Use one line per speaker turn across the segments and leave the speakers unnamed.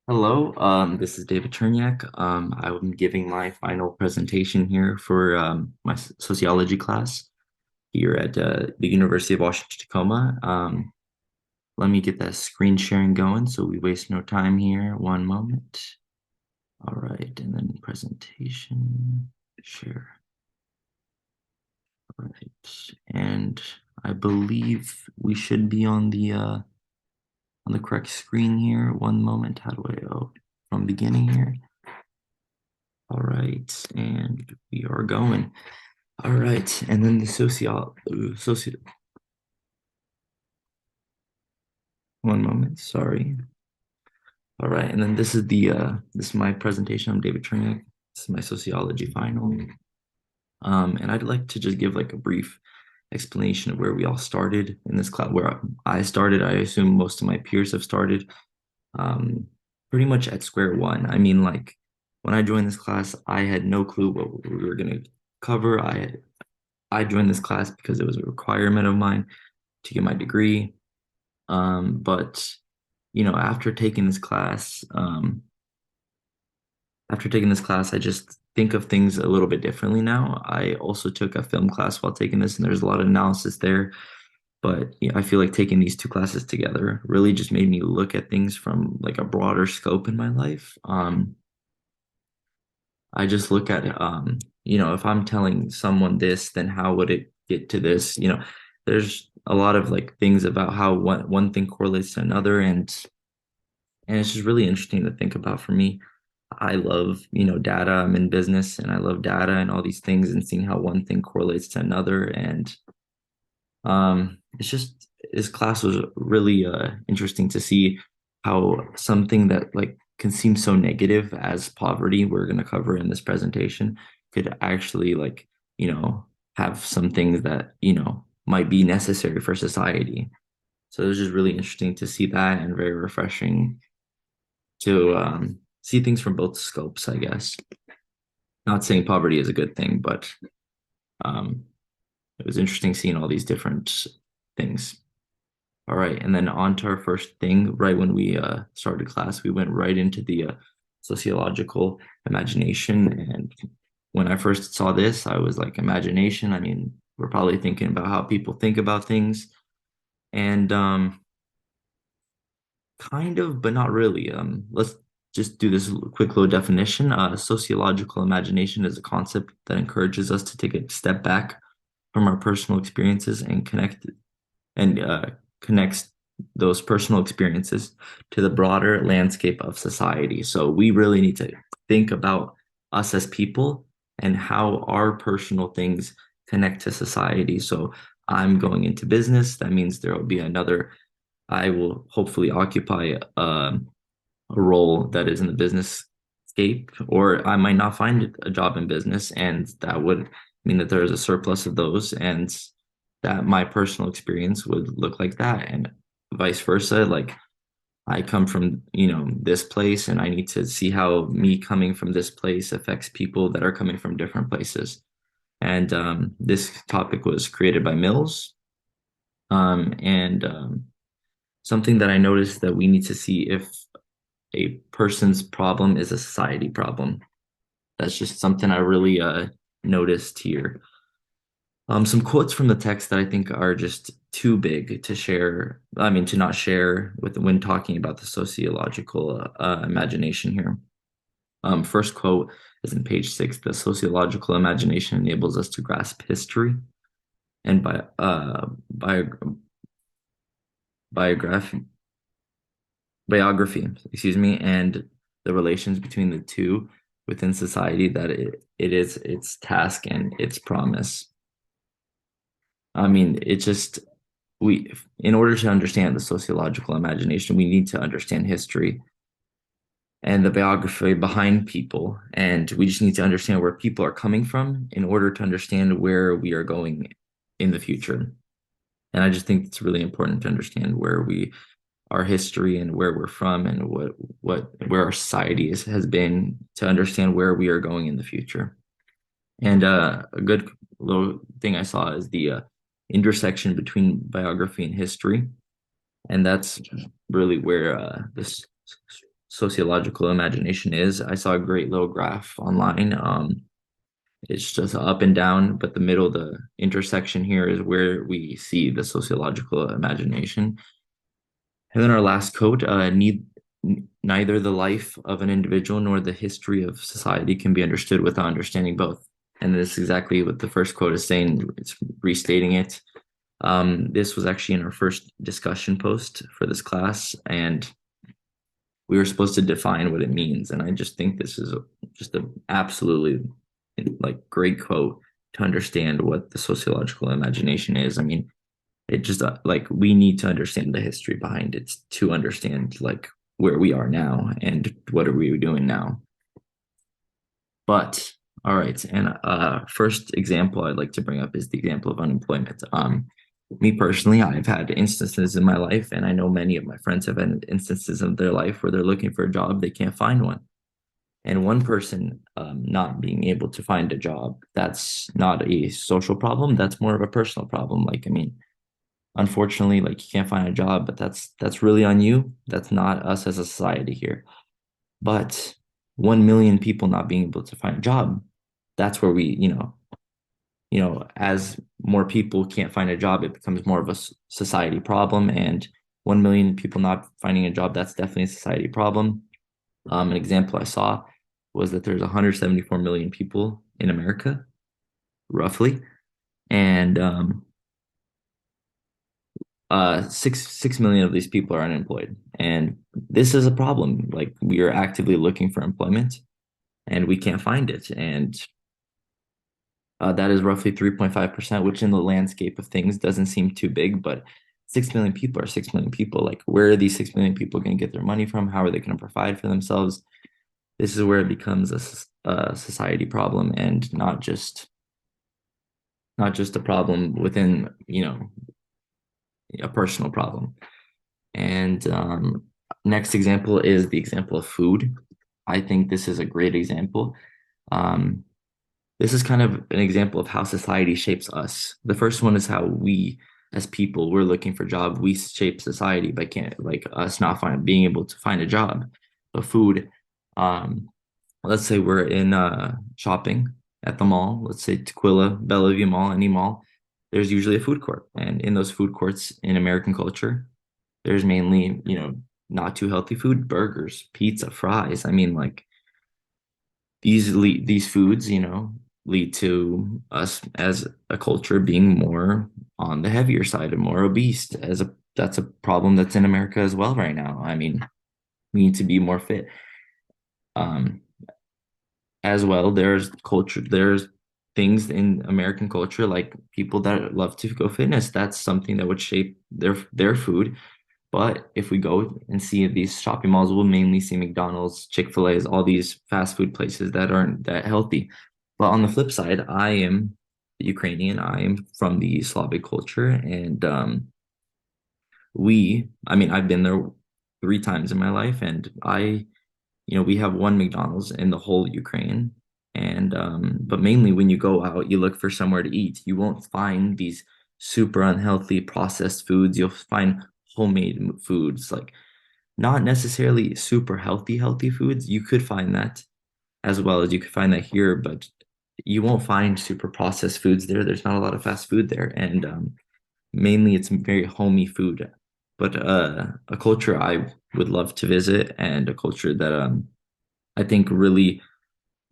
Hello, this is David Chernyak. I'm giving my final presentation here for my sociology class here at the University of Washington, Tacoma. Let me get that screen sharing going so we waste no time here. One moment. All right, and then presentation, share. All right, and I believe we should be on the correct screen here. One moment. How do I, from beginning here? All right, and we are going. All right, and then the one moment, sorry. All right, and then this is my presentation. I'm David Chernyak. This is my sociology final. And I'd like to just give like a brief explanation of where we all started in this class, where I started. I assume most of my peers have started um pretty much at square one. I mean, like when I joined this class, I had no clue what we were gonna cover. I joined this class because it was a requirement of mine to get my degree. But after taking this class, I just think of things a little bit differently now. I also took a film class while taking this, and there's a lot of analysis there. But I feel like taking these two classes together really just made me look at things from like a broader scope in my life. I just look at it, if I'm telling someone this, then how would it get to this? There's a lot of like things about how one thing correlates to another, and it's just really interesting to think about for me. I love, data. I'm in business and I love data and all these things and seeing how one thing correlates to another. And it's just this class was really interesting to see how something that like can seem so negative as poverty we're going to cover in this presentation could actually like have some things that might be necessary for society. So it was just really interesting to see that and very refreshing to see things from both scopes, I guess. Not saying poverty is a good thing, but um, it was interesting seeing all these different things. All right, and then on to our first thing. Right when we started class, we went right into the sociological imagination. And when I first saw this, I was like, imagination. I mean, we're probably thinking about how people think about things, and kind of, but not really. Let's just do this quick little definition. Sociological imagination is a concept that encourages us to take a step back from our personal experiences and connects those personal experiences to the broader landscape of society. So we really need to think about us as people and how our personal things connect to society. So I'm going into business. That means there will be another, I will hopefully occupy a role that is in the business scape, or I might not find a job in business, and that would mean that there is a surplus of those, and that my personal experience would look like that, and vice versa. Like I come from, this place, and I need to see how me coming from this place affects people that are coming from different places. And this topic was created by Mills, and something that I noticed that we need to see if a person's problem is a society problem. That's just something I really noticed here. Some quotes from the text that I think are just too big to share. I mean, to not share with when talking about the sociological imagination here. First quote is in page 6. The sociological imagination enables us to grasp history and biography, biography, excuse me, and the relations between the two within society, that it is its task and its promise. I mean, it just we in order to understand the sociological imagination, we need to understand history and the biography behind people. And we just need to understand where people are coming from in order to understand where we are going in the future. And I just think it's really important to understand where we our history and where we're from and what where our society has been to understand where we are going in the future. And a good little thing I saw is the intersection between biography and history, and that's really where this sociological imagination is. I saw a great little graph online. It's just up and down, but the middle, the intersection here is where we see the sociological imagination. And then our last quote, neither the life of an individual nor the history of society can be understood without understanding both. And this is exactly what the first quote is saying. It's restating it. This was actually in our first discussion post for this class, and we were supposed to define what it means. And I just think this is just an absolutely like great quote to understand what the sociological imagination is. I mean, it just like we need to understand the history behind it to understand like where we are now and what are we doing now. But all right, and first example I'd like to bring up is the example of unemployment. Me personally, I've had instances in my life, and I know many of my friends have had instances of their life where they're looking for a job, they can't find one. And one person not being able to find a job, that's not a social problem. That's more of a personal problem. Like, I mean, unfortunately, like you can't find a job, but that's really on you. That's not us as a society here. But 1 million people not being able to find a job, that's where we, as more people can't find a job, it becomes more of a society problem. And 1 million people not finding a job, that's definitely a society problem. An example I saw was that there's 174 million people in America, roughly, and 6 million of these people are unemployed, and this is a problem. Like we are actively looking for employment, and we can't find it, and that is roughly 3.5%, which in the landscape of things doesn't seem too big, but 6 million people are 6 million people. Like, where are these 6 million people going to get their money from? How are they going to provide for themselves? This is where it becomes a society problem and not just a problem within, a personal problem. And next example is the example of food. I think this is a great example. Um, this is kind of an example of how society shapes us. The first one is how we, as people, we're looking for jobs. We shape society by can't like us not being able to find a job. But food, um, let's say we're in shopping at the mall. Let's say Tequila, Bellevue Mall, any mall. There's usually a food court, and in those food courts in American culture, there's mainly not too healthy food, burgers, pizza, fries. I mean, like these foods, lead to us as a culture being more on the heavier side and more obese. That's a problem that's in America as well right now. I mean, we need to be more fit. Um, as well, there's things in American culture like people that love to go fitness. That's something that would shape their food. But if we go and see these shopping malls, we'll mainly see McDonald's, Chick-fil-A's, all these fast food places that aren't that healthy. But on the flip side, I am Ukrainian. I am from the Slavic culture, and I mean, I've been there 3 times in my life, and we have one McDonald's in the whole Ukraine. And but mainly when you go out, you look for somewhere to eat. You won't find these super unhealthy processed foods. You'll find homemade foods, like not necessarily super healthy foods. You could find that as well as you could find that here, but you won't find super processed foods there. There's not a lot of fast food there, and mainly it's very homey food. But a culture I would love to visit, and a culture that I think really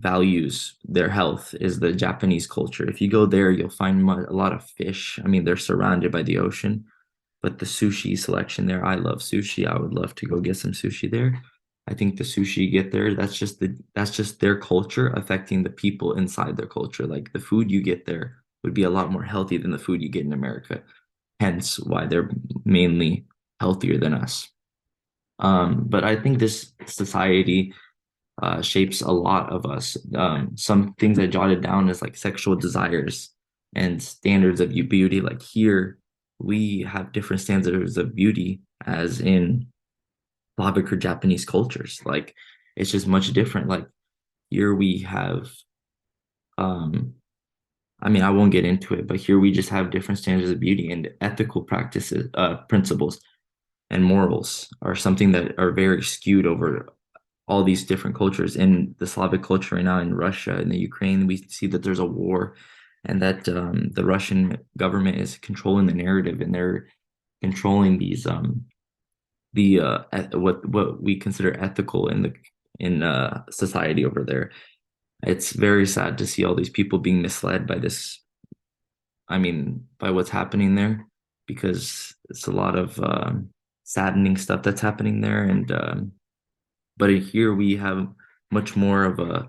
values their health, is the Japanese culture. If you go there, you'll find a lot of fish. I mean, they're surrounded by the ocean, but the sushi selection there, I love sushi. I would love to go get some sushi there. I think the sushi you get there, that's just their culture affecting the people inside their culture. Like the food you get there would be a lot more healthy than the food you get in America. Hence why they're mainly healthier than us. But I think this society shapes a lot of us. Some things I jotted down is like sexual desires and standards of beauty. Like here, we have different standards of beauty as in Slavic or Japanese cultures. Like it's just much different. Like here we have, um, I mean, I won't get into it, but here we just have different standards of beauty and ethical practices, principles and morals are something that are very skewed over all these different cultures in the Slavic culture right now in Russia and the Ukraine. We see that there's a war, and that the Russian government is controlling the narrative, and they're controlling these what we consider ethical in the in society over there. It's very sad to see all these people being misled by this. I mean, by what's happening there, because it's a lot of saddening stuff that's happening there, and but here we have much more of a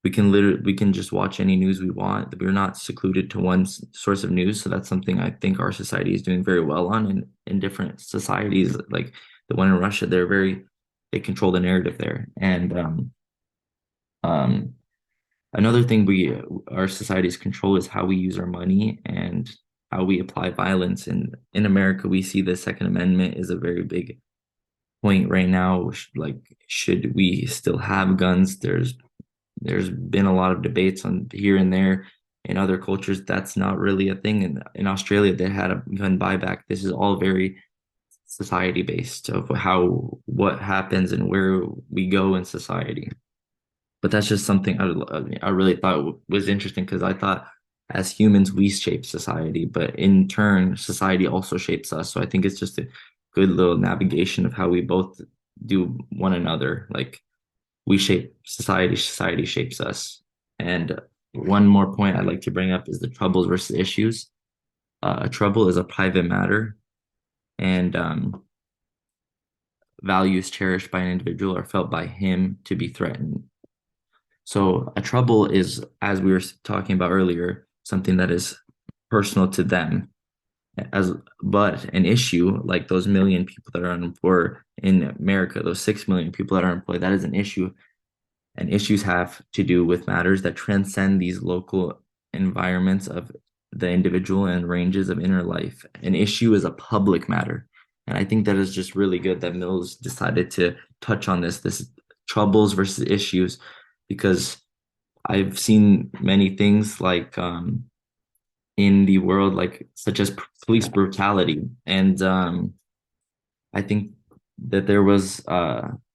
we can just watch any news we want. We're not secluded to one source of news. So that's something I think our society is doing very well on. And in different societies, like the one in Russia, they control the narrative there. And um, another thing our society's control is how we use our money and how we apply violence. And in America, we see the Second Amendment is a very big point right now. Like, should we still have guns? There's been a lot of debates on here and there. In other cultures, that's not really a thing. In Australia, they had a gun buyback. This is all very society based of how what happens and where we go in society. But that's just something I really thought was interesting, because I thought as humans we shape society, but in turn society also shapes us. So I think it's just a good little navigation of how we both do one another. Like, we shape society, society shapes us. And one more point I'd like to bring up is the troubles versus issues. A trouble is a private matter, and values cherished by an individual are felt by him to be threatened. So a trouble is, as we were talking about earlier, something that is personal to them. As but an issue, like those million people that are unemployed in America, those 6 million people that are employed, that is an issue. And issues have to do with matters that transcend these local environments of the individual and ranges of inner life. An issue is a public matter. And I think that is just really good that Mills decided to touch on this troubles versus issues, because I've seen many things like in the world, like such as police brutality. And I think that there was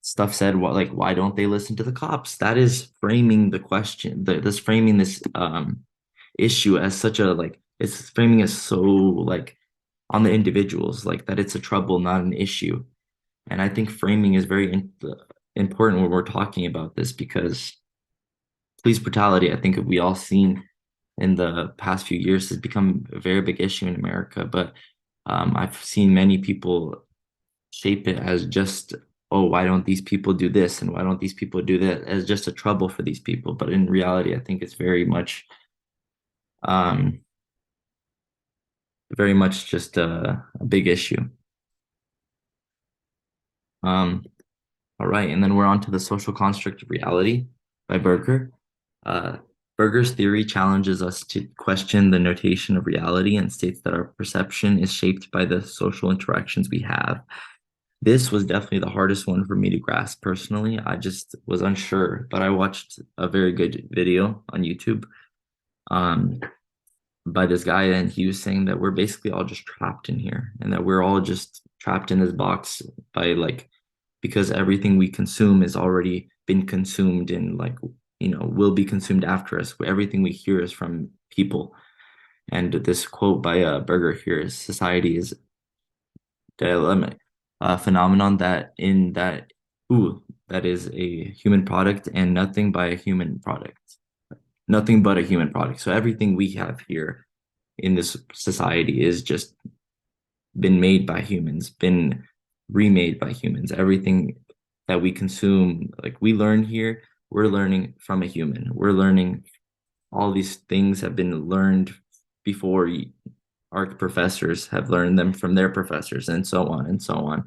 stuff said, like, why don't they listen to the cops? That is framing the question, this framing this issue as such a, like, it's framing it so, like, on the individuals, like that it's a trouble, not an issue. And I think framing is very important when we're talking about this, because police brutality, I think we all seen in the past few years, has become a very big issue in America. But I've seen many people shape it as just, oh, why don't these people do this? And why don't these people do that, as just a trouble for these people? But in reality, I think it's um, very much just a big issue. Um, all right. And then we're on to the social construct of reality by Berger. Uh, Berger's theory challenges us to question the notation of reality and states that our perception is shaped by the social interactions we have. This was definitely the hardest one for me to grasp personally. I just was unsure, but I watched a very good video on YouTube um, by this guy, and he was saying that we're basically all just trapped in here, and that we're all just trapped in this box by, like, because everything we consume is already been consumed and, like, will be consumed after us. Everything we hear is from people. And this quote by Berger here is, society is dilemma, a phenomenon that is a human product and nothing but a human product. So everything we have here in this society is just been made by humans, been remade by humans. Everything that we consume, like we learn here, we're learning from a human. We're learning, all these things have been learned before our professors have learned them from their professors, and so on and so on.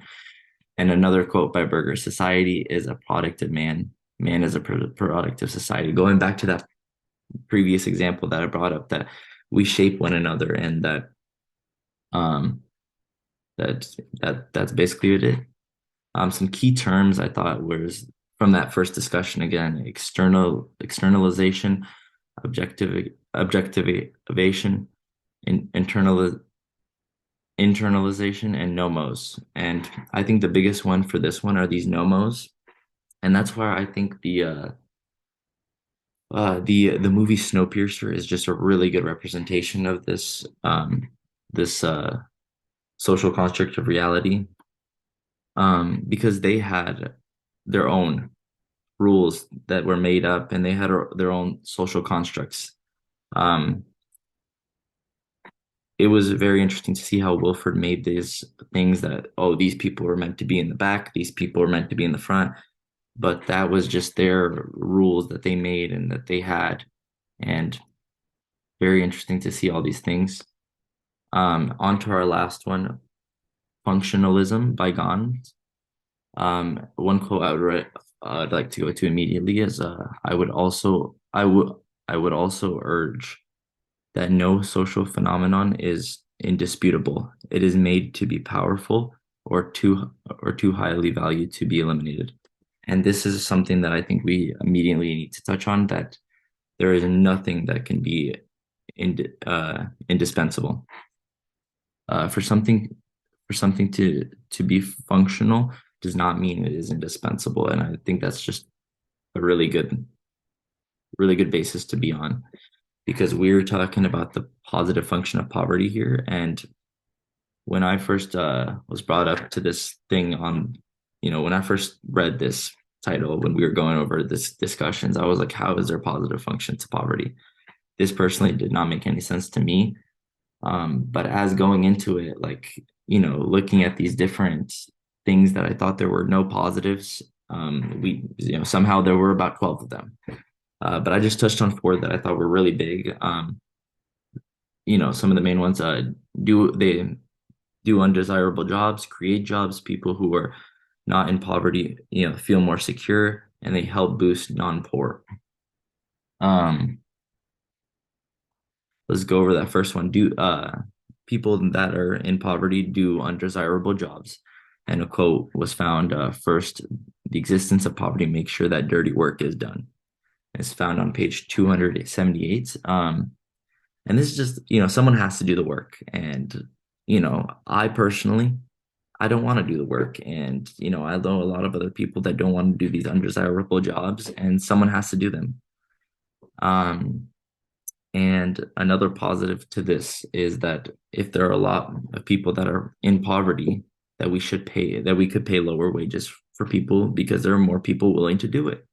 And another quote by Berger, society is a product of man. Man is a product of society. Going back to that previous example that I brought up, that we shape one another, and um that's basically it. Some key terms I thought was from that first discussion, again, externalization, objectivation, internal internalization, and nomos. And I think the biggest one for this one are these nomos. And that's why I think the movie Snowpiercer is just a really good representation of this social construct of reality, because they had their own rules that were made up, and they had their own social constructs. Um, it was very interesting to see how Wilford made these things that, oh, these people were meant to be in the back, these people were meant to be in the front, but that was just their rules that they made and that they had. And very interesting to see all these things. On to our last one, Functionalism by Gans. One quote I'd like to go to immediately is I would also urge that no social phenomenon is indisputable. It is made to be powerful or too highly valued to be eliminated. And this is something that I think we immediately need to touch on, that there is nothing that can be indispensable. Uh, for something for something to be functional does not mean it is indispensable. And I think that's just a really good basis to be on, because we're talking about the positive function of poverty here. And when I first was brought up to this thing on, when I first read this title, when we were going over this discussions, I was like, how is there positive function to poverty? This personally did not make any sense to me. But as going into it, like, looking at these different things that I thought there were no positives, somehow there were about 12 of them. But I just touched on four that I thought were really big. Some of the main ones, they do undesirable jobs, create jobs, people who are not in poverty, feel more secure, and they help boost non-poor. Um, let's go over that first one. Do People that are in poverty do undesirable jobs? And a quote was found, first, the existence of poverty makes sure that dirty work is done. It's found on page 278. And this is just, someone has to do the work. And, I personally, I don't want to do the work. And, I know a lot of other people that don't want to do these undesirable jobs, and someone has to do them. Um, and another positive to this is that if there are a lot of people that are in poverty, that we could pay lower wages for people, because there are more people willing to do it.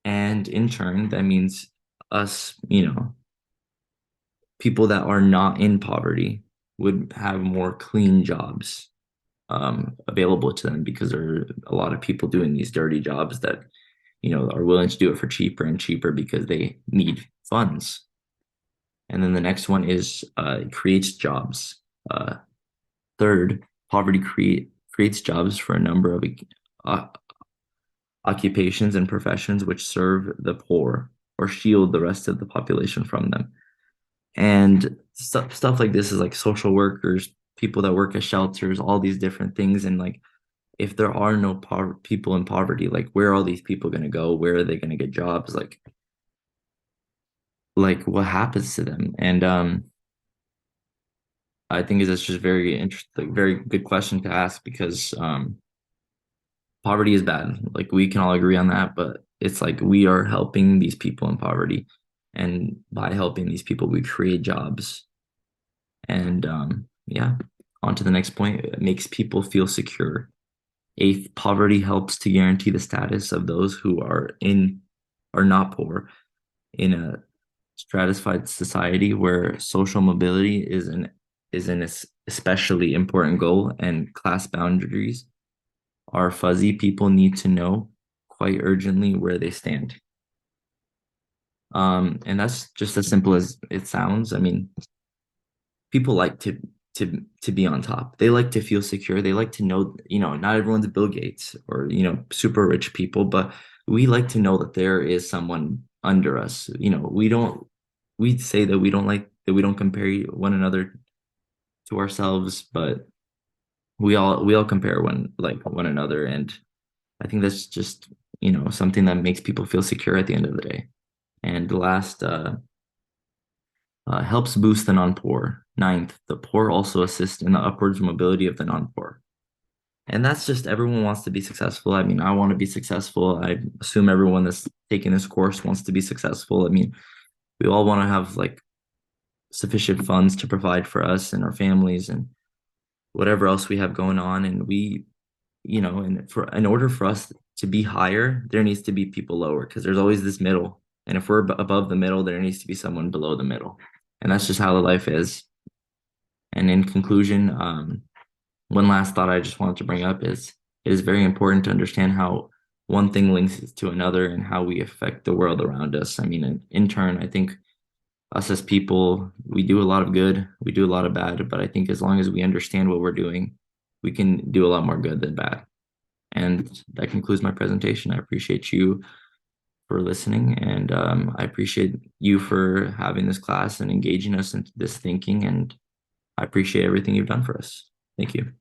And in turn, that means us, people that are not in poverty would have more clean jobs available to them, because there are a lot of people doing these dirty jobs that, are willing to do it for cheaper and cheaper because they need funds. And then the next one is creates jobs. Uh, Third, creates jobs for a number of uh, occupations and professions which serve the poor or shield the rest of the population from them. And stuff like this is like social workers, people that work at shelters, all these different things. And like, if there are no people in poverty, like, where are all these people going to go? Where are they going to get jobs? Like what happens to them? And I think it's just very interesting, very good question to ask, because poverty is bad. Like, we can all agree on that, but it's like we are helping these people in poverty, and by helping these people, we create jobs. And yeah, on to the next point. It makes people feel secure. Eighth, poverty helps to guarantee the status of those who are not poor in a stratified society where social mobility is an especially important goal, and class boundaries are fuzzy. People need to know quite urgently where they stand. And that's just as simple as it sounds. I mean, people like to be on top. They like to feel secure. They like to know, not everyone's Bill Gates or, super rich people, but we like to know that there is someone under us. We say that we don't compare one another to ourselves, but we all compare one another. And I think that's just, something that makes people feel secure at the end of the day. And the last, helps boost the non-poor. Ninth, the poor also assist in the upwards mobility of the non-poor. And that's just everyone wants to be successful. I mean, I want to be successful. I assume everyone that's taking this course wants to be successful. I mean, we all want to have like sufficient funds to provide for us and our families and whatever else we have going on. And we, and for in order for us to be higher, there needs to be people lower because there's always this middle. And if we're above the middle, there needs to be someone below the middle. And that's just how the life is. And in conclusion, one last thought I just wanted to bring up is it is very important to understand how one thing links to another and how we affect the world around us. I mean, in turn, I think us as people, we do a lot of good, we do a lot of bad, but I think as long as we understand what we're doing, we can do a lot more good than bad. And that concludes my presentation. I appreciate you for listening, and I appreciate you for having this class and engaging us into this thinking. And I appreciate everything you've done for us. Thank you.